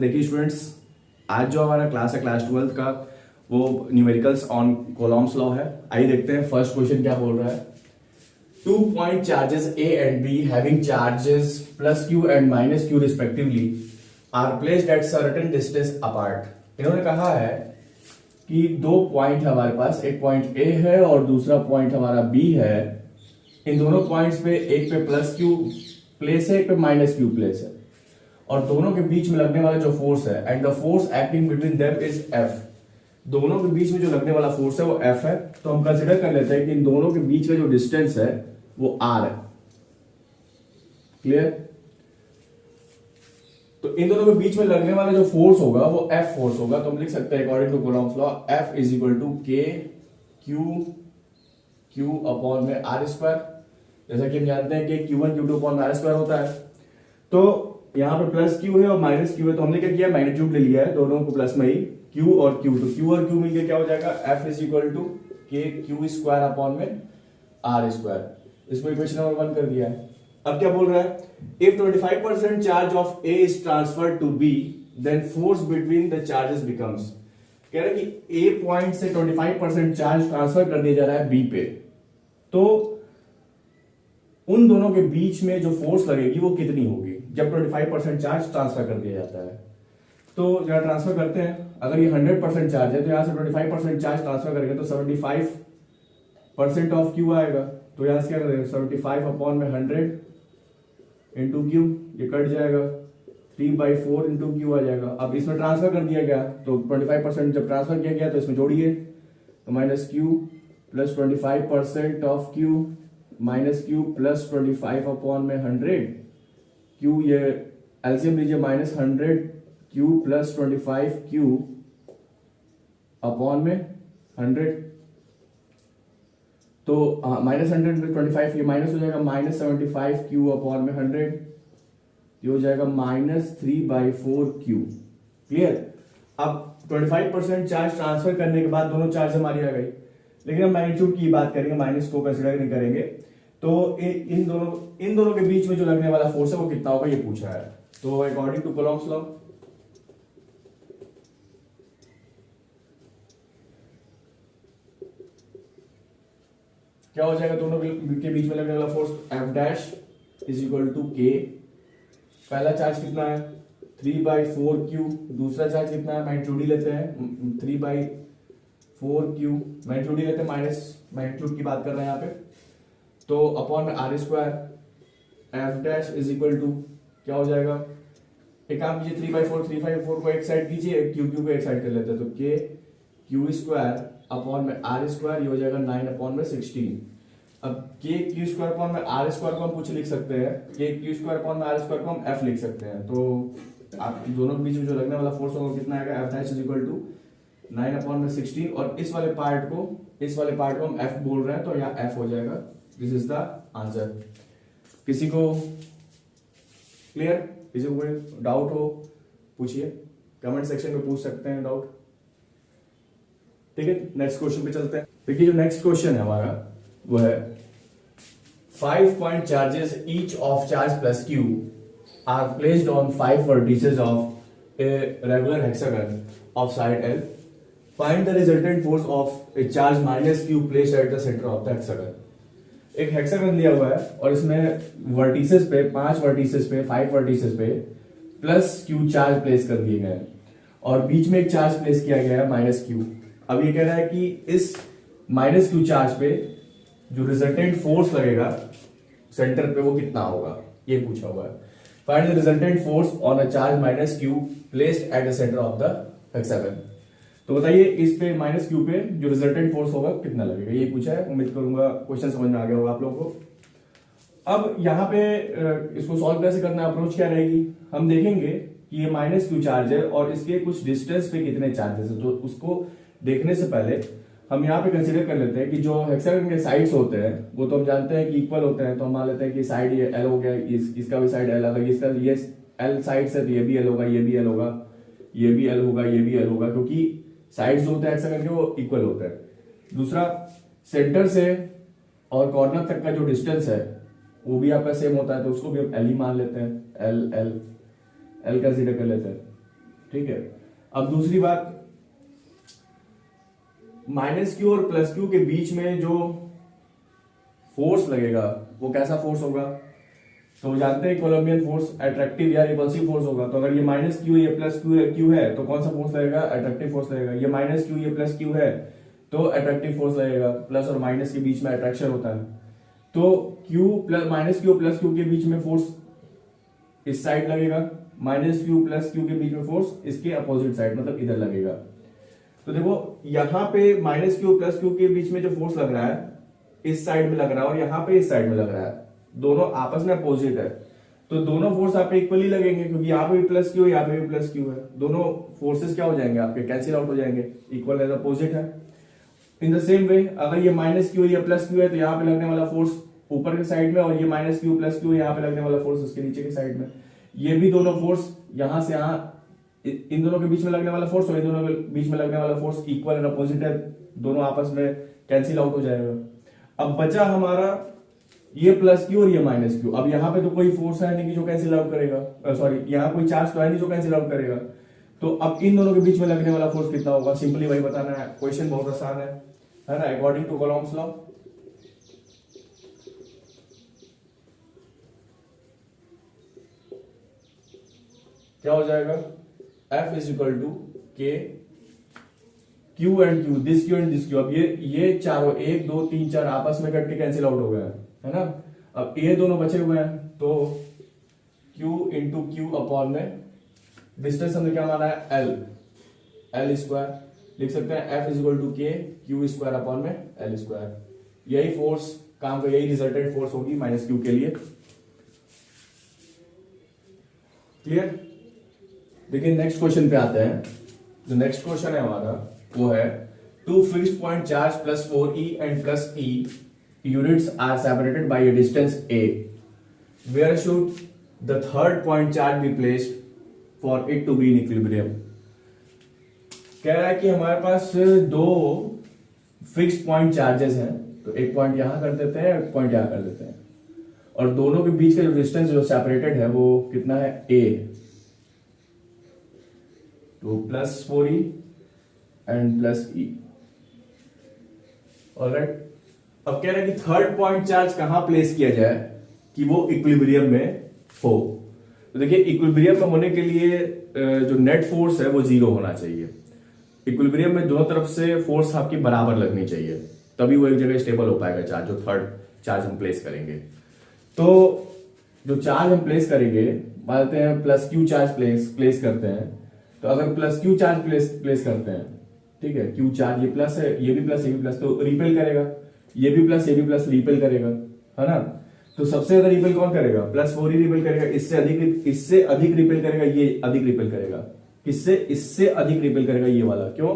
देखिए स्टूडेंट्स, आज जो हमारा क्लास है क्लास 12 का वो न्यूमेरिकल्स ऑन कोलॉम्स लॉ है। आइए देखते हैं फर्स्ट क्वेश्चन क्या बोल रहा है। 2 point charges A and B having charges plus Q and minus Q respectively are placed at certain distance apart। इन्होंने कहा है कि दो पॉइंट हमारे पास, एक पॉइंट A है और दूसरा पॉइंट हमारा B है। इन दोनों पॉइंट्स पे एक पे प्लस Q प्लेस है, एक पे माइनस Q प्लेस है और दोनों के बीच में लगने वाला जो फोर्स है and the force acting between them is F। दोनों के बीच में जो लगने वाला फोर्स है वो F है। तो हम कंसिडर कर लेते हैं कि इन दोनों के बीच का जो डिस्टेंस है वो R है। क्लियर? तो इन दोनों के बीच में लगने वाला जो फोर्स होगा वो F फोर्स होगा। तो हम लिख सकते हैं according to Coulomb's law F is equal to K Q upon में R स्क्वायर। जैसा कि हम जानते हैं कि Q1 Q2 upon R square होता है। तो यहाँ पे प्लस Q है और माइनस Q है, तो हमने क्या किया, मैग्नीट्यूड ले लिया है दोनों को प्लस में ही, Q और Q। तो Q और Q मिलकर क्या हो जाएगा, F is equal to K Q square upon में R स्क्वायर। इसको इक्वेशन नंबर 1 कर दिया है। अब क्या बोल रहा है, if 25% charge of A is transferred to B then force between the charges becomes. कह रहा है कि A पॉइंट से 25% चार्ज ट्रांसफर कर दिया जा रहा है B पे, तो उन दोनों के बीच में जो फोर्स लगेगी वो कितनी होगी जब 25% चार्ज ट्रांसफर कर दिया जाता है। तो जरा ट्रांसफर करते हैं। अगर ये 100% चार्ज है तो यहां से 25% चार्ज ट्रांसफर करेंगे तो 75% ऑफ Q आएगा। तो यहां से क्या करेंगे, 75 अपॉन में 100 इंटू Q, ये कट जाएगा, 3/4 इंटू Q आ जाएगा। अब इसमें ट्रांसफर कर दिया गया तो 25% जब ट्रांसफर किया गया तो इसमें जोड़िए, तो minus Q plus 25% of Q minus Q plus 25 upon में 100 Q, ये एलसीएम लीजिए, minus 100 Q plus 25 Q upon में 100। तो माइनस 100 प्लस 25 ये माइनस हो जाएगा, माइनस 75 Q अपॉन में 100, ये हो जाएगा माइनस 3/4 Q। क्लियर? अब 25% चार्ज ट्रांसफर करने के बाद दोनों चार्ज हमारी आ गई, लेकिन हम मैग्नीट्यूड की बात करेंगे, माइनस को कंसिडर नहीं करेंगे। तो इन दोनों के बीच में जो लगने वाला फोर्स है वो कितना होगा ये पूछा है। तो अकॉर्डिंग टू कूलॉम्स लॉ क्या हो जाएगा, दोनों के बीच में लगने वाला force F dash is equal to K। पहला चार्ज कितना है 3/4 Q, दूसरा चार्ज कितना है, मैग्नीट्यूड ही लेते हैं 3/4 Q, मैग्नीट्यूड ही लेते हैं, माइनस मैग्नीट्यूड की बात कर रहे हैं यहाँ पे। तो अपॉन में R square, F dash is equal to क्या हो जाएगा, एक काम कीजिए 3/4 को एक साइड कीजिए, Q को एक साइड कर लेते हैं, तो K Q स्क्वायर अपॉन में R स्क्वायर, ये हो जाएगा 9 अपॉन में 16। अब K Q स्क्वायर अपॉन में R स्क्वायर को हम कुछ लिख सकते हैं, K Q स्क्वायर अपॉन में R स्क्वायर को हम F लिख सकते हैं। तो आप दोनों के बीच में जो लगने वाला फोर्स होगा कितना आएगा, F dash is equal to 9 upon में 16, और इस वाले पार्ट को हम F बोल रहे हैं, तो यहाँ F हो जाएगा। This is the answer. किसी को क्लियर? किसी को कोई डाउट हो पूछिए, कमेंट सेक्शन में पूछ सकते हैं डाउट। ठीक है, नेक्स्ट क्वेश्चन पे चलते हैं। देखिए जो नेक्स्ट क्वेश्चन है हमारा वो है 5 point charges each of charge plus Q are placed on 5 vertices of a regular hexagon of side L. Find the resultant force of a charge minus Q placed at the center of the hexagon. एक hexagon दिया हुआ है और इसमें vertices पे 5 vertices पे plus Q charge place कर दिए गए हैं और बीच में एक चार्ज प्लेस किया गया है माइनस Q। अब ये कह रहा है कि इस माइनस Q चार्ज पे जो रिजल्टेंट फोर्स लगेगा सेंटर पे वो कितना होगा, ये पूछा हुआ है। Find the resultant force on a charge minus Q placed at the centre of the hexagon. तो बताइए इस पे माइनस Q पे जो रिजल्टेंट फोर्स होगा कितना लगेगा, ये पूछा है। उम्मीद करूंगा क्वेश्चन समझ में आ गया होगा आप लोगों को। अब यहाँ पे इसको सॉल्व कैसे करना है, अप्रोच क्या रहेगी, हम देखेंगे कि ये माइनस Q चार्ज है और इसके कुछ डिस्टेंस पे कितने चार्जेस है। तो उसको देखने से पहले हम यहाँ पे कंसीडर कर लेते हैं कि जो हेक्सागन के साइड्स होते हैं वो तो हम जानते हैं कि इक्वल होते हैं। तो हम मान लेते हैं कि साइड ये L हो गया, इसका भी साइड L, अगर इसका ये L साइड से तो ये भी L होगा, ये भी L होगा, ये भी L होगा, ये भी L होगा, क्योंकि साइड्स जो होते हैं हेक्सागन के वो इक्वल होते हैं। दूसरा, सेंटर से और कॉर्नर तक का जो डिस्टेंस है वो भी आपका सेम होता है, तो उसको भी हम L ही मान लेते हैं, L कंसीडर कर लेते हैं। ठीक है। अब दूसरी बात, माइनस क्यू और प्लस क्यू के बीच में जो फोर्स लगेगा वो कैसा फोर्स होगा? तो जानते हैं कोलम्बियन फोर्स अट्रैक्टिव या रिपल्सिव फोर्स होगा। तो अगर ये माइनस क्यू ये प्लस क्यू है तो कौन सा फोर्स लगेगा? अट्रैक्टिव फोर्स लगेगा। ये माइनस क्यू ये प्लस क्यू है तो अट्रैक्टिव फोर्स लगेगा। प्लस और माइनस के बीच में अट्रैक्शन होता है, तो Q plus minus Q plus Q के बीच में फोर्स इस साइड लगेगा, माइनस क्यू प्लस क्यू के बीच में फोर्स इसके अपोजिट साइड मतलब इधर लगेगा। तो देखो यहां पे माइनस क्यू प्लस क्यू के बीच में जो फोर्स लग रहा है इस साइड में लग रहा है और यहां पे इस साइड में लग रहा है, दोनों आपस में अपोजिट है, तो दोनों फोर्स आप पे इक्वली लगेंगे क्योंकि यहाँ पे भी प्लस क्यू है यहाँ पे भी प्लस क्यू है। दोनों फोर्सेस क्या हो जाएंगे आपके? कैंसिल आउट हो जाएंगे, इक्वल एज अपोजिट है। इन द सेम वे अगर ये माइनस क्यू या प्लस क्यू है तो यहाँ पे लगने वाला फोर्स ऊपर के साइड में और ये माइनस क्यू प्लस क्यू यहाँ पे लगने वाला फोर्स उसके नीचे के साइड में। ये भी दोनों फोर्स यहां से यहां इन दोनों के बीच में लगने वाला फोर्स और इन दोनों के बीच में लगने वाला फोर्स इक्वल एंड अपोजिट है, दोनों आपस में कैंसिल आउट हो जाएगा। अब बचा हमारा ये प्लस क्यू और ये माइनस क्यू। अब यहाँ पे तो कोई फोर्स है नहीं कि जो कैंसिल आउट करेगा, सॉरी यहाँ कोई चार्ज तो है नहीं जो कैंसिल आउट करेगा। तो अब इन दोनों के बीच में लगने वाला फोर्स कितना होगा? सिंपली वही बताना है, क्वेश्चन बहुत आसान है ना। अकॉर्डिंग टू कॉलम्स लॉ क्या हो जाएगा? F इज इक्वल टू के Q and Q, this Q and this Q. अब ये चारों 1 2 3 4 आपस में कट के कैंसिल आउट हो गया है ना। अब ये दोनों बचे हुए हैं तो Q इंटू क्यू अपॉन में डिस्टेंस हमने क्या माना है? L स्क्वायर लिख सकते हैं। F इज इक्वल टू के क्यू स्क्वायर अपॉन में L स्क्वायर। यही फोर्स काम का यही रिजल्टेंट फोर्स होगी माइनस क्यू के लिए। क्लियर? देखिए नेक्स्ट क्वेश्चन पे आते हैं। जो नेक्स्ट क्वेश्चन है हमारा वो है two fixed point charge plus 4e and plus e units are separated by a distance a, where should the third point charge be placed for it to be in equilibrium. कह रहा है कि हमारे पास दो फिक्स्ड पॉइंट चार्जेस हैं, तो एक point यहां कर देते हैं एक पॉइंट यहां कर देते हैं और दोनों के बीच का जो डिस्टेंस जो सेपरेटेड है वो कितना है? a, तो plus 4e and plus e। Alright, अब कह रहा है कि थर्ड पॉइंट चार्ज कहां प्लेस किया जाए कि वो इक्विलिब्रियम में हो। तो देखिए इक्विलिब्रियम में होने के लिए जो नेट फोर्स है वो 0 होना चाहिए। इक्विलिब्रियम में दोनों तरफ से फोर्स आपकी बराबर लगनी चाहिए, तभी वो एक जगह स्टेबल हो पाएगा चार्ज, जो थर्ड चार्ज हम प्लेस करेंगे। तो जो चार्ज हम प्लेस करेंगे, मानते हैं प्लस क्यू चार्ज प्लेस करते हैं, तो अगर प्लस क्यू चार्ज प्लेस करते हैं, ठीक है, क्यू चार्ज ये प्लस है ये भी प्लस ये भी प्लस, तो रिपेल करेगा, ये भी प्लस ये भी प्लस रिपेल करेगा, है ना। तो सबसे ज्यादा रिपेल कौन करेगा? प्लस 4 ही रिपेल करेगा। इससे अधिक रिपेल करेगा ये अधिक रिपेल करेगा। किससे? इससे अधिक रिपेल करेगा ये वाला। क्यों?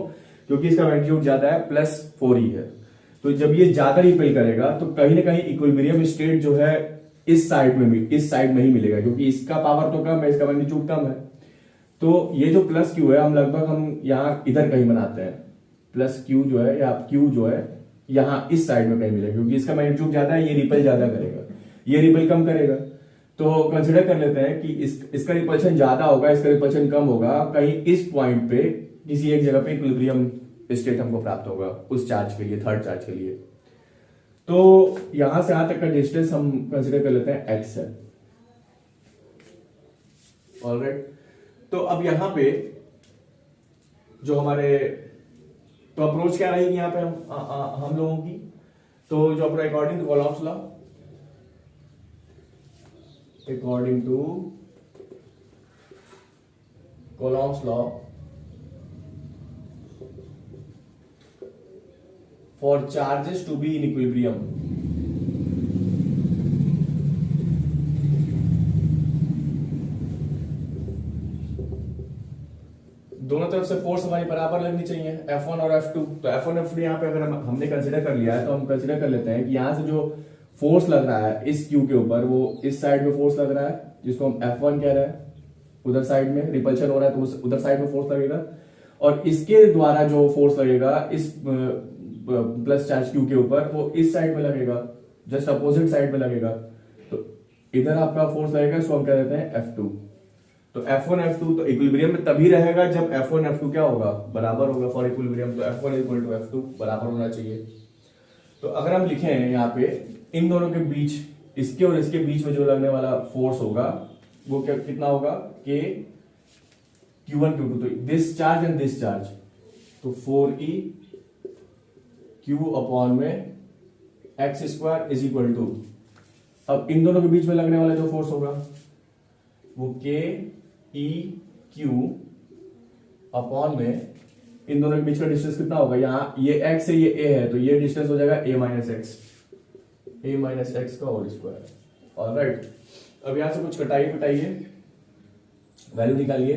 क्योंकि इसका मैग्नीट्यूड ज्यादा है, प्लस 4 ही है। तो जब ये ज्यादा रिपेल करेगा तो कहीं ना कहीं इक्विलिब्रियम स्टेट जो है इस साइड में ही मिलेगा, क्योंकि इसका पावर तो कम है, इसका मैग्नीट्यूड कम है। तो ये जो प्लस क्यू है हम यहाँ इधर कहीं बनाते हैं, प्लस क्यू जो है या क्यू जो है यहाँ इस साइड में कहीं मिलेगा, क्योंकि इसका मैग्नीट्यूड ज्यादा है, ये रिपेल ज्यादा करेगा, ये रिपेल कम करेगा। तो कंसिडर कर लेते हैं कि इसका रिपल्शन ज्यादा होगा, इसका रिपल्शन कम होगा, कहीं इस पॉइंट पे किसी एक जगह पे इक्विलिब्रियम स्टेट हमको प्राप्त होगा उस चार्ज के लिए, थर्ड चार्ज के लिए। तो यहां से यहां तक का डिस्टेंस हम कंसिडर कर लेते हैं x है। ऑलराइट, तो अब यहां पे जो हमारे तो अप्रोच क्या रहेगी यहां पे हम लोगों की, तो जो अपना according to Coulomb's law, according to Coulomb's law for charges to be in equilibrium, दोनों तरफ से फोर्स हमारी बराबर लगनी चाहिए, F1 और F2। तो F1 F2 यहाँ पे अगर हमने कंसिडर कर लिया है तो हम कंसिडर कर लेते हैं कि यहाँ से जो फोर्स लग रहा है इस क्यू के ऊपर, वो इस साइड में फोर्स लग रहा है जिसको हम F1 कह रहे हैं, उधर साइड में रिपल्शन हो रहा है तो उधर साइड में फोर्स लगेगा, और इसके द्वारा जो फोर्स लगेगा इस प्लस चार्ज क्यू के ऊपर वो इस साइड में लगेगा, जस्ट अपोजिट साइड में लगेगा। तो इधर आपका फोर्स लगेगा, इसको हम कह देते हैं F2। तो F1 F2 तो इक्विलिब्रियम में तभी रहेगा जब F1 F2 क्या होगा, बराबर होगा फॉर इक्विलिब्रियम। तो F1 इक्वल टू F2 बराबर होना चाहिए। तो अगर हम लिखें यहाँ पे इन दोनों के बीच, इसके और इसके बीच में जो लगने वाला फोर्स होगा वो क्या कितना होगा, K Q1 Q2, तो this charge and this charge, तो 4E Q अपॉन में x square is equal to, अब इन दोनों के बीच में लगने वाला जो फोर्स होगा वो K E Q अपॉन में इन दोनों के बीच का डिस्टेंस कितना होगा, यहाँ ये x है ये a है, तो ये डिस्टेंस हो जाएगा a माइनस एक्स का होल स्क्वायर। ऑलराइट, अब यहां से कुछ कटाइए, वैल्यू निकालिए।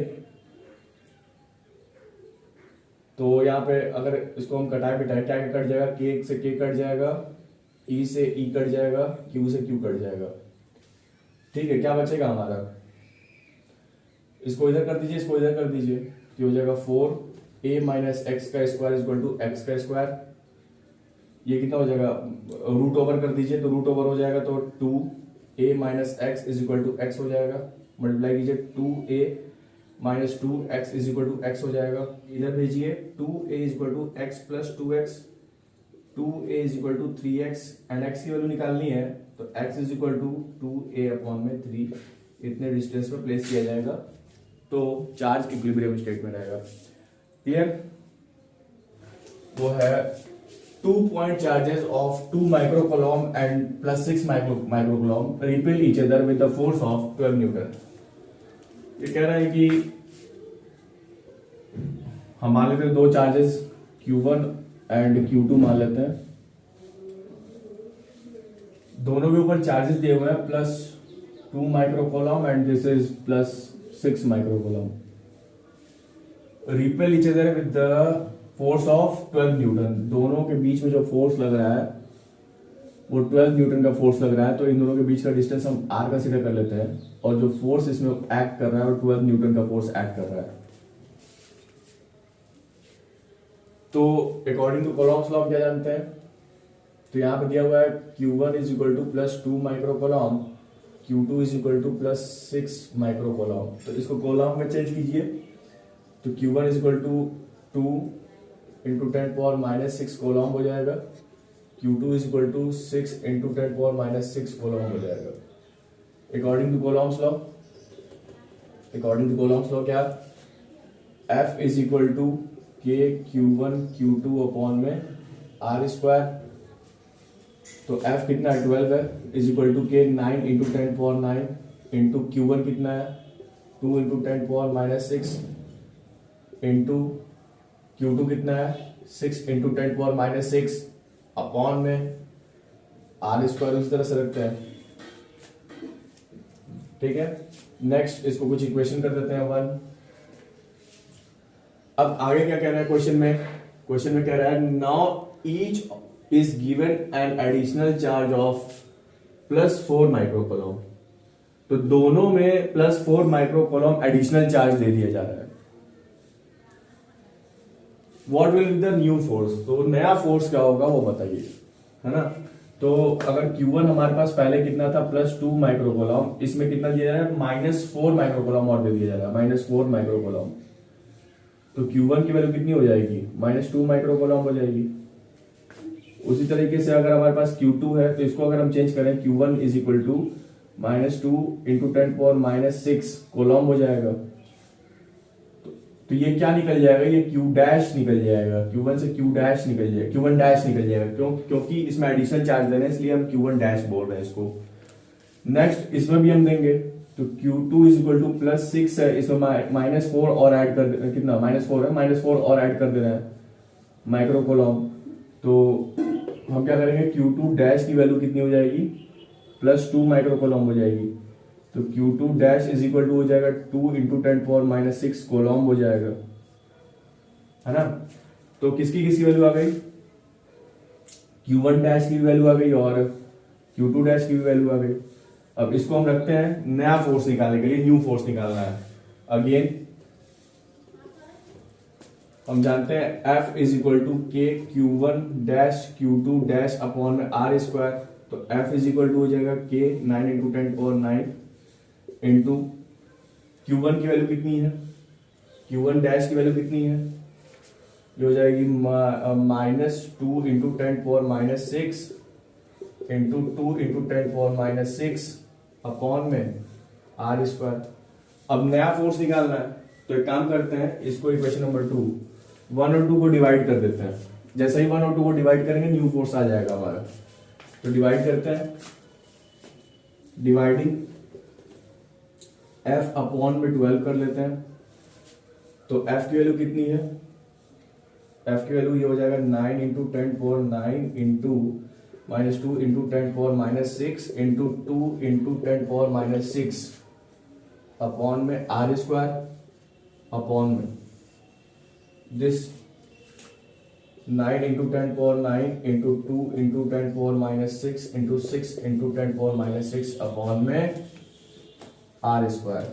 तो यहाँ पे अगर इसको हम कटाए क्या कट जाएगा, k से k कट जाएगा, e से e कट जाएगा, q से q कट जाएगा। ठीक है, क्या बचेगा हमारा, इसको इधर कर दीजिए, इसको इधर कर दीजिए, तो हो जाएगा 4a माइनस एक्स का स्क्वायर इक्वल टू एक्स का स्क्वायर। ये कितना हो जाएगा, रूट ओवर कर दीजिए, तो रूट ओवर हो जाएगा तो 2a minus x is equal to x हो जाएगा। मल्टीप्लाई कीजिए 2a minus 2x is equal to x हो जाएगा। इधर भेजिए 2a is equal to x plus 2x, 2a is equal to 3x and x की वैल्यू निकालनी है, तो x is equal to 2a upon में 3 इतने डिस्टेंस पे प्लेस किया जाएगा, तो चार्ज इक्विलिब्रियम स्टेट में रहेगा। क्लियर, वो है 2 point charges of 2 microcoulomb and plus 6 microcoulomb repel each other with the force of 12 Newton. ये कह रहा है कि हम मान लेते हैं दो चार्जेस Q1 एंड Q2 मान लेते हैं, दोनों के ऊपर चार्जेस दिए हुए हैं plus 2 microcoulomb and this is plus 6 microcoulomb, repel each other with the force of 12 Newton. दोनों के बीच में जो फोर्स लग रहा है वो 12 न्यूटन का फोर्स लग रहा है, तो इन दोनों के बीच का डिस्टेंस हम r कंसीडर कर लेते हैं, और जो फोर्स इसमें एक्ट कर रहा है वो 12 न्यूटन का फोर्स एक्ट कर रहा है। तो अकॉर्डिंग टू कोलॉम्स लॉ क्या जानते हैं, तो यहां पे दिया हुआ है Q1 is equal to plus 2 microcoulomb, Q2 is equal to plus 6 microcoulomb. तो इसको कोलॉम में चेंज कीजिए, तो Q1 is equal to 2 into 10 power minus 6 coulomb हो जाएगा, Q2 is equal to 6 into 10 power minus 6 coulomb हो जाएगा। अकॉर्डिंग टू कोलॉम्स लॉ क्या, F is equal to K Q1 Q2 upon में R स्क्वायर, तो F कितना है 12 है, is equal to K 9 into 10 power 9 into Q1 कितना है 2 into 10 power minus 6 into Q2 कितना है 6 इंटू 10 पावर माइनस 6 अपॉन में R स्क्वायर उस तरह से रखते हैं। ठीक है, नेक्स्ट इसको कुछ इक्वेशन कर देते हैं 1। अब आगे क्या कह रहा है क्वेश्चन में कह रहा है now each is given an additional charge of plus 4 microcoulomb. तो दोनों में प्लस 4 माइक्रोकूलम एडिशनल चार्ज दे दिया जा रहा है। What will be the new force, तो नया फोर्स क्या होगा वो बताइए, है ना। तो अगर Q1 हमारे पास पहले कितना था प्लस 2 माइक्रोकूलम, इसमें कितना दिया जा रहा है माइनस 4 माइक्रोकूलम और दे दिया जा रहा है, माइनस 4 माइक्रोकूलम। तो Q1 की वैल्यू कितनी हो जाएगी, माइनस 2 माइक्रोकूलम हो जाएगी। उसी तरीके से अगर हमारे पास Q2 है, तो इसको अगर हम चेंज करें Q1 is equal to minus 2 into 10 power minus 6 coulomb हो जाएगा। तो ये क्या निकल जाएगा, ये Q डैश निकल जाएगा, Q1 से Q डैश निकल जाएगा, Q1 डैश निकल जाएगा। क्यों, क्योंकि इसमें एडिशनल चार्ज दे रहे हैं इसलिए हम Q1 डैश बोल रहे हैं इसको। नेक्स्ट इसमें भी हम देंगे, तो Q2 is equal to plus 6 है, इसमें माइनस 4 और ऐड कर, कितना माइनस 4 है, माइनस 4 और ऐड कर दे रहे हैं माइक्रोकूलम। तो हम क्या करेंगे, Q2 डैश की वैल्यू कितनी हो जाएगी, प्लस 2 माइक्रोकूलम हो जाएगी। तो Q2 dash is equal to हो जाएगा 2 इंटू 10 पावर माइनस 6 कोलॉम हो जाएगा, है ना। तो किसकी वैल्यू आ गई, Q1 डैश की वैल्यू आ गई और Q2 डैश की वैल्यू आ गई। अब इसको हम रखते हैं नया फोर्स निकालने के लिए, न्यू फोर्स निकालना है। अगेन हम जानते हैं F is equal to K Q1 dash Q2 dash upon में R स्क्वायर। तो F इज इक्वल टू हो जाएगा K 9 into 10 power 9 into Q1 की वैल्यू कितनी है, Q1 डैश की वैल्यू कितनी है, ये हो जाएगी -2 इंटू 10⁻⁻6 इंटू 2 इंटू 10⁻⁻6 अपॉन में R²। अब नया फोर्स निकालना है, तो एक काम करते हैं, इसको इक्वेशन नंबर 2 1 और 2 को डिवाइड कर देते हैं। जैसे ही 1 और 2 को डिवाइड करेंगे न्यू फोर्स आ जाएगा हमारा। तो डिवाइड करते हैं, डिवाइडिंग F अपॉन में 12 कर लेते हैं। तो F की वैल्यू कितनी है, F की वैल्यू ये हो जाएगा 9 into 10⁻9 into -2 into 10⁻6 into 2 into 10⁻6 upon में R² अपॉन में this 9 into 10⁻9 into 2 into 10⁻6 into 6 into 10⁻6 upon में R²।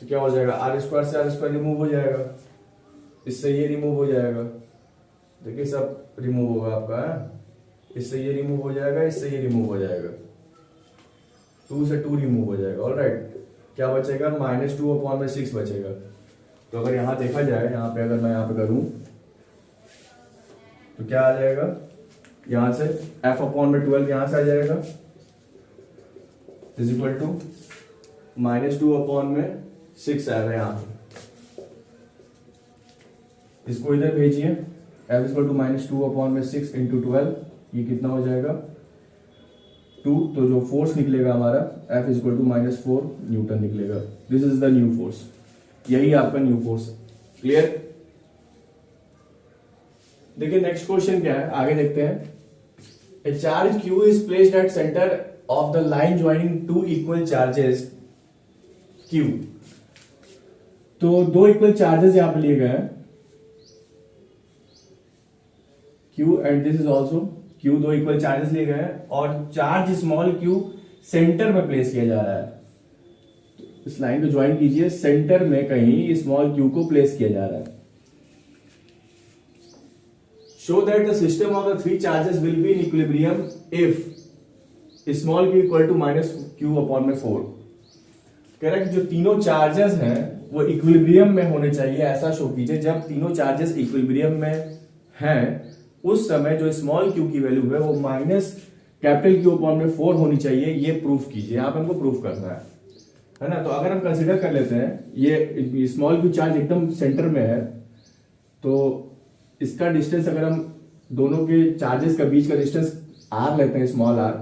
तो क्या हो जाएगा, R² से R² रिमूव हो जाएगा, इससे ये रिमूव हो जाएगा, देखिए सब रिमूव होगा आपका है? इससे ये रिमूव हो जाएगा, इससे ये रिमूव हो जाएगा, 2 से 2 रिमूव हो जाएगा। ऑलराइट, क्या बचेगा, -2 अपॉन में 6 बचेगा। तो अगर यहां देखा जाए, यहाँ पे अगर मैं यहाँ पे करूं तो क्या आ जाएगा, यहां से F अपॉन में 12 यहां से आ जाएगा इज इक्वल टू -2 अपॉन में 6 आएगा यहाँ पे। इसको इधर भेजिए, F is equal to -2 upon में 6 इंटू 12, ये कितना हो जाएगा 2। तो जो फोर्स निकलेगा हमारा F is equal to -4 newton निकलेगा। This is the new force, यही आपका न्यू फोर्स। क्लियर। देखिए नेक्स्ट क्वेश्चन क्या है, आगे देखते हैं। A charge Q is placed at centre of the line joining two equal charges Q। तो दो इक्वल चार्जेस यहां पे लिए गए हैं Q and this is also Q, दो इक्वल चार्जेस लिए गए हैं और चार्ज स्मॉल q सेंटर में प्लेस किया जा रहा है। इस लाइन को ज्वाइन कीजिए, सेंटर में कहीं स्मॉल q को प्लेस किया जा रहा है। Show that the system of the 3 charges will be in equilibrium if small q equal to -q upon में 4। कह रहा है कि जो तीनों चार्जेस हैं वो इक्विलिब्रियम में होने चाहिए, ऐसा शो कीजिए जब तीनों चार्जेस इक्विलिब्रियम में हैं उस समय जो स्मॉल q की वैल्यू है वो -Q अपॉन में 4 होनी चाहिए, ये प्रूफ कीजिए। यहां पर हमको प्रूफ करना है ना। तो अगर हम कंसीडर कर लेते हैं ये स्मॉल q चार्ज एकदम सेंटर में है, तो इसका डिस्टेंस अगर हम दोनों के चार्जेस का बीच का डिस्टेंस r लेते हैं, स्मॉल r,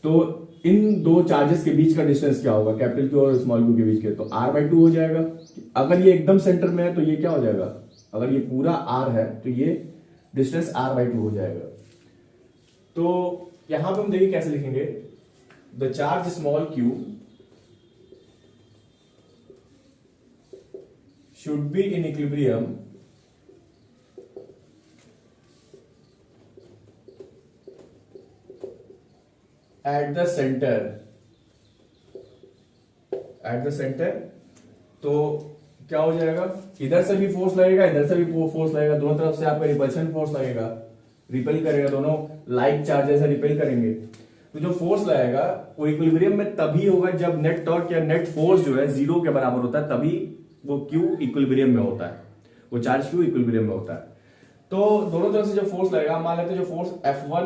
तो इन दो चार्जेस के बीच का डिस्टेंस क्या होगा, Q और स्मॉल q के बीच के, तो r/2 हो जाएगा। अगर ये एकदम सेंटर में है तो ये क्या हो जाएगा, अगर ये पूरा r है तो ये डिस्टेंस r/2 हो जाएगा। तो यहां पे हम देखिए कैसे लिखेंगे, the charge small q should be in equilibrium at the centre. तो क्या हो जाएगा, इधर से भी फोर्स लगेगा, इधर से भी फोर्स लगेगा, दोनों तरफ से आपका रिपल्शन फोर्स लगेगा, रिपेल करेगा, दोनों लाइक चार्जेस है रिपेल करेंगे। तो जो फोर्स लगेगा वो इक्विलिब्रियम में तभी होगा जब नेट टॉर्क या नेट फोर्स जो है 0 के बराबर होता है, तभी वो Q इक्विलिब्रियम में होता है, वो चार्ज Q इक्विलिब्रियम में होता है। तो दोनों तरफ से जो फोर्स लगेगा, मान लेते हैं जो force F1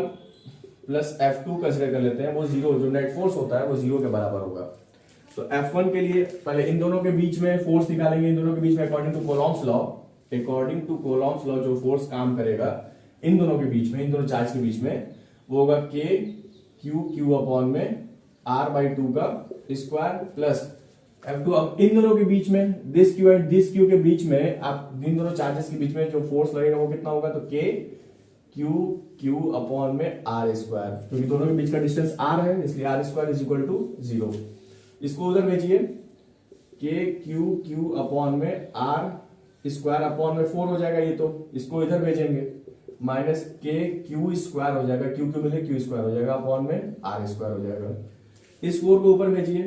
plus F2 consider कर लेते हैं, वो 0, जो नेट फोर्स होता है वो 0 के बराबर होगा। तो F1 के लिए पहले इन दोनों के बीच में फोर्स निकालेंगे, इन दोनों के बीच में अकॉर्डिंग टू कोलॉम्स लॉ जो फोर्स काम करेगा इन दोनों के बीच में, इन दोनों चार्ज के बीच में, वो होगा Q अपॉन में r/2 का स्क्वायर प्लस F2। अब इन दोनों के बीच में this Q and this Q के बीच में, आप इन दोनों चार्जेस के बीच में जो फोर्स लगेगा वो कितना होगा, तो Q अपॉन में r², क्योंकि दोनों के बीच का डिस्टेंस r है इसलिए r² इज इक्वल टू 0। इसको उधर भेजिए, Q अपॉन में r² अपॉन में 4 हो जाएगा ये, तो इसको इधर भेजेंगे -KQ² हो जाएगा, Q मिले Q² हो जाएगा अपॉन में r² हो जाएगा। इस 4 को ऊपर भेजिए,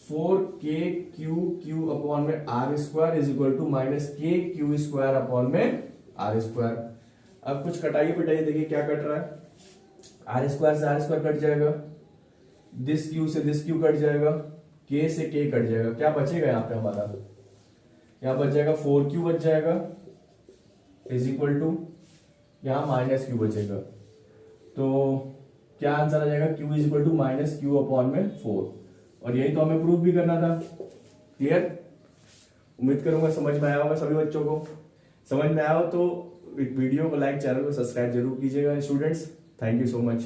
4KQ अपॉन में r² is equal to -KQ² upon में r²। अब कुछ कटाइए पिटाइए, देखिए क्या कट रहा है, r² से r² कट जाएगा, दिस Q से दिस Q कट जाएगा, k से k कट जाएगा, क्या बचेगा यहाँ पे हमारा, यहाँ बच जाएगा 4q बच जाएगा इज इक्वल टू यहाँ माइनस क्यू बचेगा। तो क्या आंसर आ जाएगा, q is equal to minus q upon में 4। और यही तो हमें प्रूफ भी करना था। क्लियर? उम्मीद करूंगा समझ में आया होगा सभी बच्चों को। समझ में आया हो तो वीडियो को लाइक, चैनल को सब्सक्राइब जरूर कीजिएगा students. Thank you so much.